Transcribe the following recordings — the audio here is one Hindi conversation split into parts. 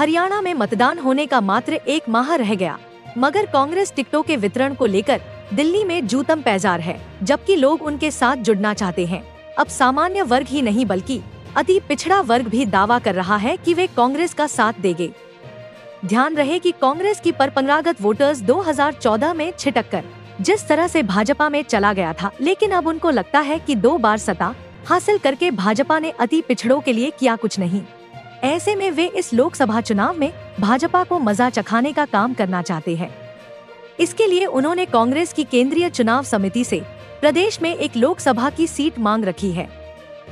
हरियाणा में मतदान होने का मात्र 1 माह रह गया, मगर कांग्रेस टिकटों के वितरण को लेकर दिल्ली में जूतम पैजार है, जबकि लोग उनके साथ जुड़ना चाहते हैं। अब सामान्य वर्ग ही नहीं बल्कि अति पिछड़ा वर्ग भी दावा कर रहा है कि वे कांग्रेस का साथ देंगे। ध्यान रहे कि कांग्रेस की परंपरागत वोटर्स 2014 में छिटक कर जिस तरह से भाजपा में चला गया था, लेकिन अब उनको लगता है कि 2 बार सत्ता हासिल करके भाजपा ने अति पिछड़ों के लिए किया कुछ नहीं। ऐसे में वे इस लोकसभा चुनाव में भाजपा को मजा चखाने का काम करना चाहते हैं। इसके लिए उन्होंने कांग्रेस की केंद्रीय चुनाव समिति से प्रदेश में एक लोकसभा की सीट मांग रखी है।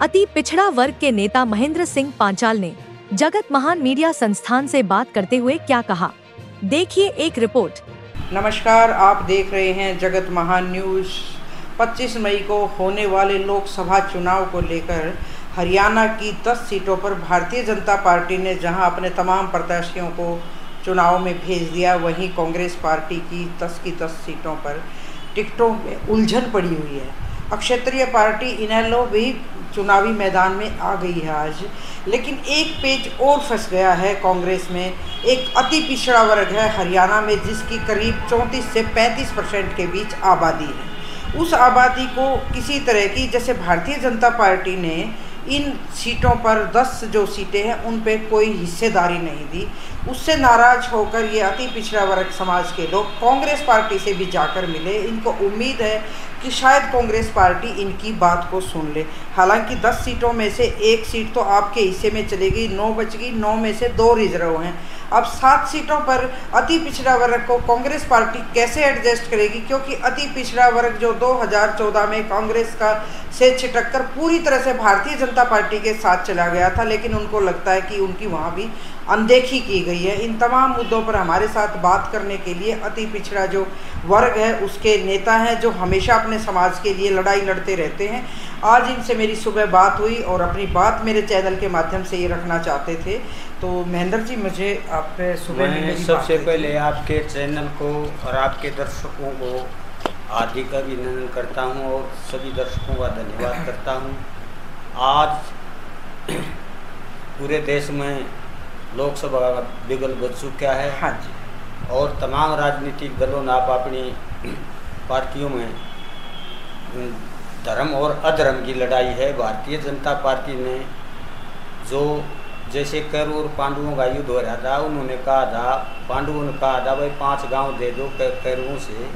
अति पिछड़ा वर्ग के नेता महेंद्र सिंह पांचाल ने जगत महान मीडिया संस्थान से बात करते हुए क्या कहा, देखिए एक रिपोर्ट। नमस्कार, आप देख रहे हैं जगत महान न्यूज। 25 मई को होने वाले लोकसभा चुनाव को लेकर हरियाणा की 10 सीटों पर भारतीय जनता पार्टी ने जहां अपने तमाम प्रत्याशियों को चुनाव में भेज दिया, वहीं कांग्रेस पार्टी की 10 की 10 सीटों पर टिकटों में उलझन पड़ी हुई है। अब क्षेत्रीय पार्टी इनेलो भी चुनावी मैदान में आ गई है आज, लेकिन एक पेज और फंस गया है कांग्रेस में। एक अति पिछड़ा वर्ग है हरियाणा में, जिसकी करीब 34 से 35% के बीच आबादी है। उस आबादी को किसी तरह की, जैसे भारतीय जनता पार्टी ने इन सीटों पर 10 जो सीटें हैं उन पे कोई हिस्सेदारी नहीं दी, उससे नाराज होकर ये अति पिछड़ा वर्ग समाज के लोग कांग्रेस पार्टी से भी जाकर मिले। इनको उम्मीद है कि शायद कांग्रेस पार्टी इनकी बात को सुन ले। हालांकि 10 सीटों में से 1 सीट तो आपके हिस्से में चली गई, 9 बच गई, 9 में से 2 रिजर्व हैं। अब 7 सीटों पर अति पिछड़ा वर्ग को कांग्रेस पार्टी कैसे एडजस्ट करेगी, क्योंकि अति पिछड़ा वर्ग जो 2014 में कांग्रेस का से छिटक कर पूरी तरह से भारतीय जनता पार्टी के साथ चला गया था, लेकिन उनको लगता है कि उनकी वहाँ भी अनदेखी की गई है। इन तमाम मुद्दों पर हमारे साथ बात करने के लिए अति पिछड़ा जो वर्ग है उसके नेता हैं, जो हमेशा अपने समाज के लिए लड़ाई लड़ते रहते हैं। आज इनसे मेरी सुबह बात हुई और अपनी बात मेरे चैनल के माध्यम से ये रखना चाहते थे। तो महेंद्र जी, मुझे आप सुबह मैं सबसे पहले आपके चैनल को और आपके दर्शकों को हार्दिक अभिनंदन करता हूं और सभी दर्शकों का धन्यवाद करता हूं। आज पूरे देश में लोकसभा का बिगुल बज चुका है। हाँ जी। और तमाम राजनीतिक दलों ने आप अपनी पार्टियों में धर्म और अधर्म की लड़ाई है। भारतीय जनता पार्टी ने जो जैसे कौरव और पांडवों का युद्ध हो रहा था, उन्होंने कहा था, पांडवों ने कहा था भाई 5 गांव दे दो कौरवों से,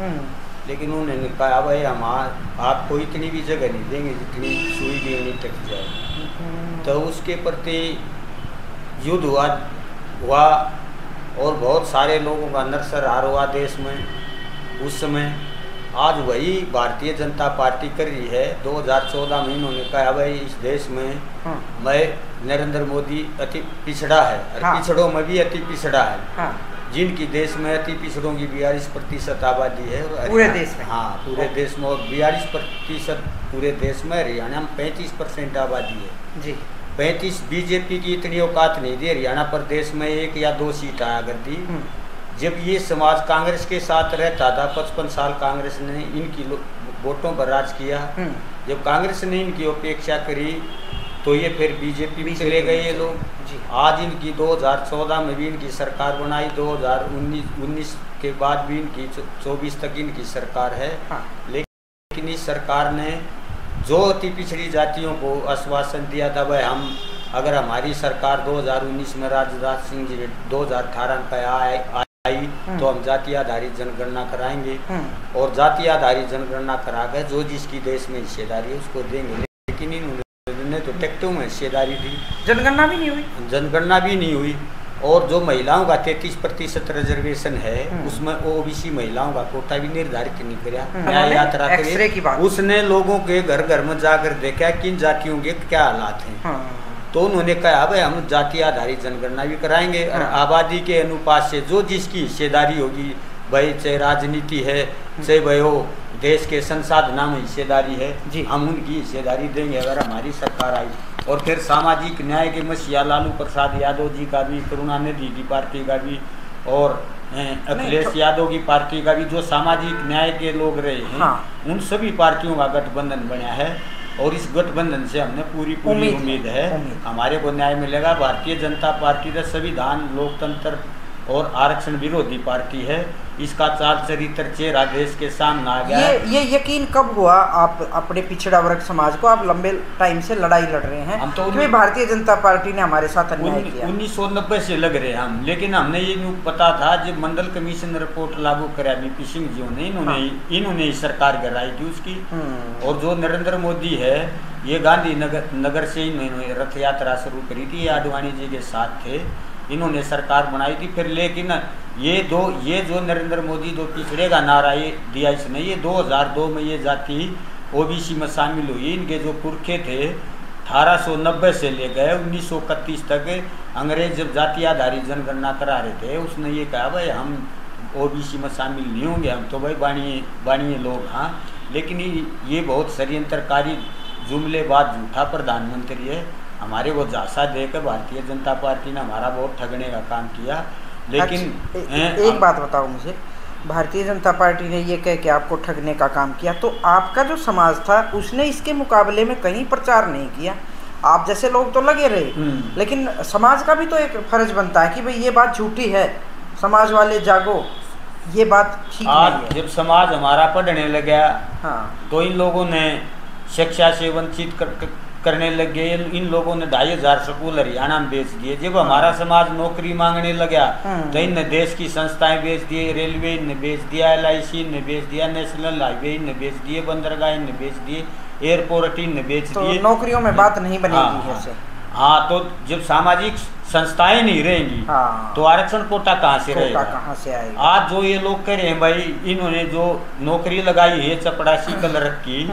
लेकिन उन्होंने कहा भाई हम आपको इतनी भी जगह नहीं देंगे जितनी सुई भी नहीं टक जाए। तो उसके प्रति युद्ध हुआ और बहुत सारे लोगों का नरसंहार हुआ देश में। उस समय आज वही भारतीय जनता पार्टी कर रही है। 2014 में इन्होंने कहा भाई इस देश में मैं नरेंद्र मोदी अति पिछड़ा है और पिछड़ों में भी अति पिछड़ा है। जिनकी देश में अति पिछड़ों की 42% आबादी है पूरे देश में। हाँ, पूरे देश में 42% पूरे देश में। हरियाणा में 35% आबादी है जी। 35 बीजेपी की इतनी औकात नहीं दी हरियाणा प्रदेश में 1 या 2 सीट आया करती। जब ये समाज कांग्रेस के साथ रहता था, 55 साल कांग्रेस ने इनकी वोटों पर राज किया। जब कांग्रेस ने इनकी उपेक्षा करी तो ये फिर बीजेपी में चले गए ये लोग। आज इनकी 2014 में भी इनकी सरकार बनाई, 2019 के बाद भी इनकी 24 तक इनकी सरकार है। लेकिन इस सरकार ने जो अति पिछड़ी जातियों को आश्वासन दिया था भाई हम अगर हमारी सरकार 2019 में राजनाथ सिंह जी 2018 का आई तो हम जाति आधारित जनगणना कराएंगे और जाति आधारित जनगणना करा कर जो जिसकी देश में हिस्सेदारी है उसको देंगे। लेकिन इन्होंने तो टिकटों में हिस्सेदारी दी, जनगणना भी नहीं हुई। जनगणना भी नहीं हुई। और जो महिलाओं का 33% रिजर्वेशन है उसमें ओबीसी महिलाओं का कोटा भी निर्धारित नहीं किया। न्याय यात्रा करे उसने लोगों के घर घर में जाकर देखा किन जातियों के क्या हालात हैं। तो उन्होंने कहा भाई हम जाति आधारित जनगणना भी कराएंगे और आबादी के अनुपात से जो जिसकी हिस्सेदारी होगी, भाई चाहे राजनीति है चाहे भाई हो देश के संसाधनों में हिस्सेदारी है, हम उनकी हिस्सेदारी देंगे अगर हमारी सरकार आई। और फिर सामाजिक न्याय के मसीहा लालू प्रसाद यादव जी का भी, करुणानिधि की पार्टी का भी और अखिलेश यादव की पार्टी का भी, जो सामाजिक न्याय के लोग रहे हैं उन सभी पार्टियों का गठबंधन बना है। और इस गठबंधन से हमने पूरी उम्मीद है हमारे को न्याय मिलेगा। भारतीय जनता पार्टी का संविधान, लोकतंत्र और आरक्षण विरोधी पार्टी है। इसका चाल चरित्र चेहरा देश के सामने आ गया। ये यकीन कब हुआ आप अपने पिछड़ा वर्ग समाज को, आप लंबे टाइम से लड़ाई लड़ रहे हैं, हम तो भारतीय जनता पार्टी ने हमारे साथ अन्याय किया? 1990 से लग रहे हैं हम, लेकिन हमने ये नहीं पता था जब मंडल कमीशन रिपोर्ट लागू करा वीपी सिंह जी ने, इन्होंने सरकार गिराई थी उसकी। और जो नरेंद्र मोदी है, ये गांधी नगर से इन्होंने रथ यात्रा शुरू करी थी, आडवाणी जी के साथ थे, इन्होंने सरकार बनाई थी। फिर लेकिन ये जो नरेंद्र मोदी जो पिछड़े का नारा ये दिया इसने, ये 2002 में ये जाति ओबीसी में शामिल हुई। इनके जो पुरखे थे 1890 से ले गए 1931 तक अंग्रेज जब जाति आधारित जनगणना करा रहे थे, उसने ये कहा भाई हम ओबीसी में शामिल नहीं होंगे, हम तो भाई बाणीय लोग। हाँ, लेकिन ये बहुत षड्यंत्रकारी जुमलेबाज झूठा प्रधानमंत्री है। हमारे वो झांसा देकर भारतीय जनता पार्टी ने हमारा बहुत ठगने का काम किया। लेकिन एक बात बताओ मुझे, भारतीय जनता पार्टी ने ये कह के आपको ठगने का काम किया, तो आपका जो समाज था उसने इसके मुकाबले में कहीं प्रचार नहीं किया? आप जैसे लोग तो लगे रहे, लेकिन समाज का भी तो एक फर्ज बनता है कि भाई ये बात झूठी है, समाज वाले जागो, ये बात ठीक नहीं है। जब समाज हमारा पढ़ने लगा, हाँ, तो इन लोगों ने शिक्षा से वंचित करने लगे। इन लोगों ने 2500 स्कूल हरियाणा में बेच दिए। जब हमारा समाज नौकरी मांगने लगा तो इन देश की संस्थाएं बेच दिए, रेलवे ने बेच दिया, LIC ने बेच दिया, नेशनल हाईवे ने बेच दिए, बंदरगाह ने बेच दिए, एयरपोर्ट ने बेच दिए। नौकरियों में बात नहीं बनेगी। हाँ, तो जब सामाजिक संस्थाएं नहीं रहेंगी, तो आरक्षण कोटा कहाँ से रहेगा? कहाँ से आएगा? आज जो ये लोग कह रहे हैं भाई इन्होंने जो नौकरी लगाई है चपड़ासी कलर की,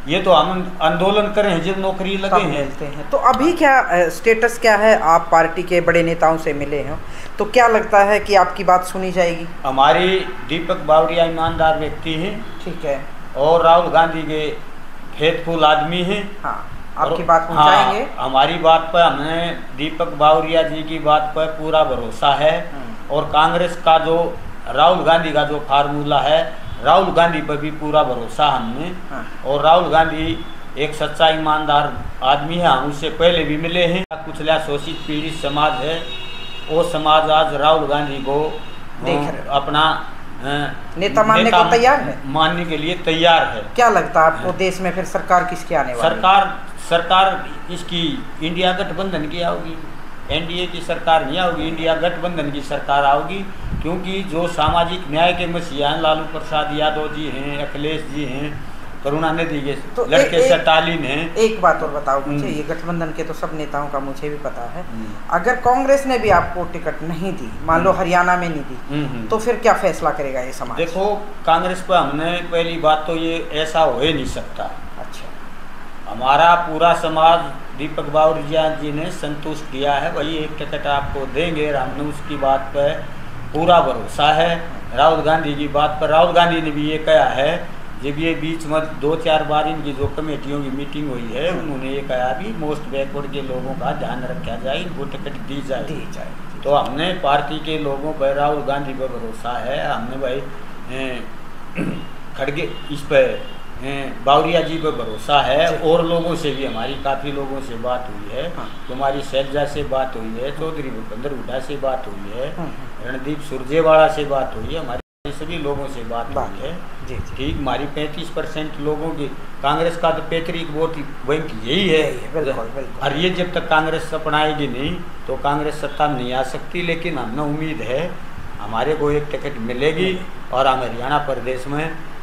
ये तो हम आंदोलन कर रहे हैं जब नौकरी लगे हैं। तो अभी क्या स्टेटस क्या है? आप पार्टी के बड़े नेताओं से मिले हैं, तो क्या लगता है कि आपकी बात सुनी जाएगी? हमारी दीपक बावरिया ईमानदार व्यक्ति हैं, ठीक है, और राहुल गांधी के फेथफुल आदमी हैं। हाँ, आपकी बात पहुंचाएंगे? हाँ, हमारी बात पर हमें दीपक बावरिया जी की बात पर पूरा भरोसा है। और कांग्रेस का जो राहुल गांधी का जो फार्मूला है, राहुल गांधी पर भी पूरा भरोसा हमें। और राहुल गांधी एक सच्चा ईमानदार आदमी है, हम उससे पहले भी मिले हैं। कुचला शोषित पीड़ित समाज है, वो समाज आज राहुल गांधी को अपना नेता मानने को तैयार है, मानने के लिए तैयार है। क्या लगता है आपको देश में फिर सरकार किसकी आने वाली? सरकार इसकी इंडिया गठबंधन की आओगी, NDA की सरकार नहीं आओगी, इंडिया गठबंधन की सरकार आओगी। क्योंकि जो सामाजिक न्याय के मसीहा हैं, लालू प्रसाद यादव जी हैं, अखिलेश जी हैं, करुणानिधि के तो लड़के स्टालिन हैं। एक बात और बताओ मुझे, ये गठबंधन के तो सब नेताओं का मुझे भी पता है, अगर कांग्रेस ने भी आपको टिकट नहीं दी, मान लो हरियाणा में नहीं दी, तो फिर क्या फैसला करेगा ये समाज? देखो, कांग्रेस पर हमने पहली बात तो ये ऐसा हो ही नहीं सकता। अच्छा, हमारा पूरा समाज दीपक बावरिया जी ने संतुष्ट किया है, वही एक टिकट आपको देंगे, हमने उसकी बात पर पूरा भरोसा है। राहुल गांधी की बात पर राहुल गांधी ने भी ये कहा है, जब ये बीच में 2-4 बार इनकी जो कमेटियों की मीटिंग हुई है, उन्होंने ये कहा भी मोस्ट बैकवर्ड के लोगों का ध्यान रखा जाए, इनको टिकट दी जाए। तो हमने पार्टी के लोगों पर, राहुल गांधी पर भरोसा है। हमने भाई खड़गे इस पर बावरिया जी पर भरोसा है। और लोगों से भी हमारी काफ़ी लोगों से बात हुई है, तुम्हारी शैलजा से बात हुई है, चौधरी भूपेंद्र हुड्डा से बात हुई है, रणदीप सुरजेवाला से बात हुई है, हमारी सभी लोगों से बात हुई है। ठीक, हमारी 35% लोगों की, कांग्रेस का तो पैतृक वोट बैंक यही है। और ये जब तक कांग्रेस अपनाएगी नहीं तो कांग्रेस सत्ता में नहीं आ सकती। लेकिन हमें उम्मीद है हमारे को एक टिकट मिलेगी और हम हरियाणा प्रदेश में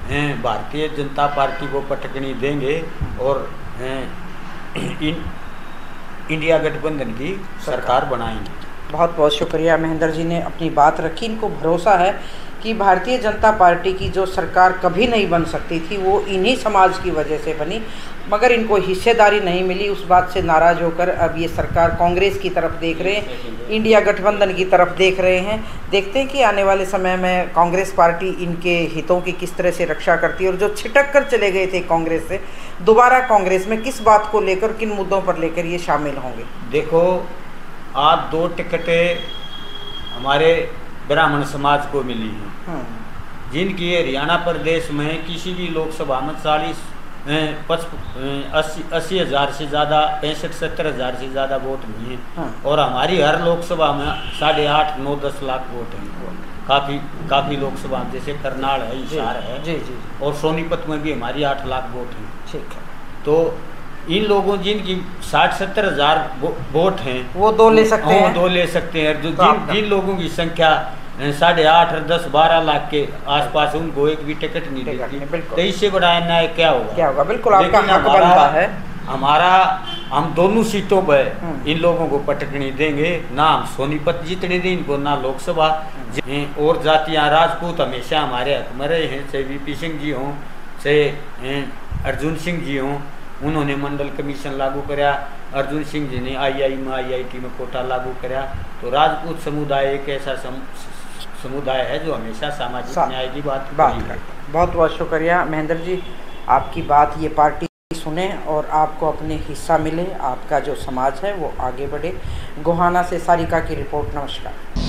भारतीय जनता पार्टी को पटकनी देंगे और इंडिया गठबंधन की सरकार बनाएंगे। बहुत बहुत शुक्रिया, महेंद्र जी ने अपनी बात रखी। इनको भरोसा है कि भारतीय जनता पार्टी की जो सरकार कभी नहीं बन सकती थी वो इन्हीं समाज की वजह से बनी, मगर इनको हिस्सेदारी नहीं मिली। उस बात से नाराज़ होकर अब ये सरकार कांग्रेस की तरफ देख रहे हैं, इंडिया गठबंधन की तरफ देख रहे हैं। देखते हैं कि आने वाले समय में कांग्रेस पार्टी इनके हितों की किस तरह से रक्षा करती है, और जो छिटक कर चले गए थे कांग्रेस से, दोबारा कांग्रेस में किस बात को लेकर, किन मुद्दों पर लेकर ये शामिल होंगे। देखो, आज 2 टिकटें हमारे ब्राह्मण समाज को मिली हैं, जिनकी हरियाणा प्रदेश में किसी भी लोकसभा में अस्सी हज़ार से ज़्यादा 65-70 हज़ार से ज़्यादा वोट नहीं है। हाँ। और हमारी हर लोकसभा में 8.5-9-10 लाख वोट हैं। काफ़ी लोकसभा जैसे करनाल है, हिसार है जी जी और सोनीपत में भी हमारी 8 लाख वोट हैं। ठीक है। तो इन लोगों जिनकी 60-70 हज़ार वोट हैं वो 2 ले सकते हैं। 2 ले सकते हैं। जो तो जिन लोगों की संख्या 8.5 और 10-12 लाख के आसपास, उनको एक भी टिकट नहीं देती। तो इससे बड़ा अन्याय क्या होगा? बिल्कुल आपका हक बनता है। हम दोनों सीटों पर इन लोगों को पटक नहीं देंगे, ना हम सोनीपत जीतने दें इनको, ना लोकसभा। और जातियाँ राजपूत हमेशा हमारे हक में रहे हैं, चाहे VP सिंह जी हों, चाहे अर्जुन सिंह जी हों। उन्होंने मंडल कमीशन लागू कराया, अर्जुन सिंह जी ने IIT में कोटा लागू कराया। तो राजपूत समुदाय एक ऐसा समुदाय है जो हमेशा सामाजिक न्याय की बात करता है। बहुत बहुत शुक्रिया महेंद्र जी, आपकी बात ये पार्टी सुने और आपको अपने हिस्सा मिले, आपका जो समाज है वो आगे बढ़े। गोहाना से सारिका की रिपोर्ट। नमस्कार।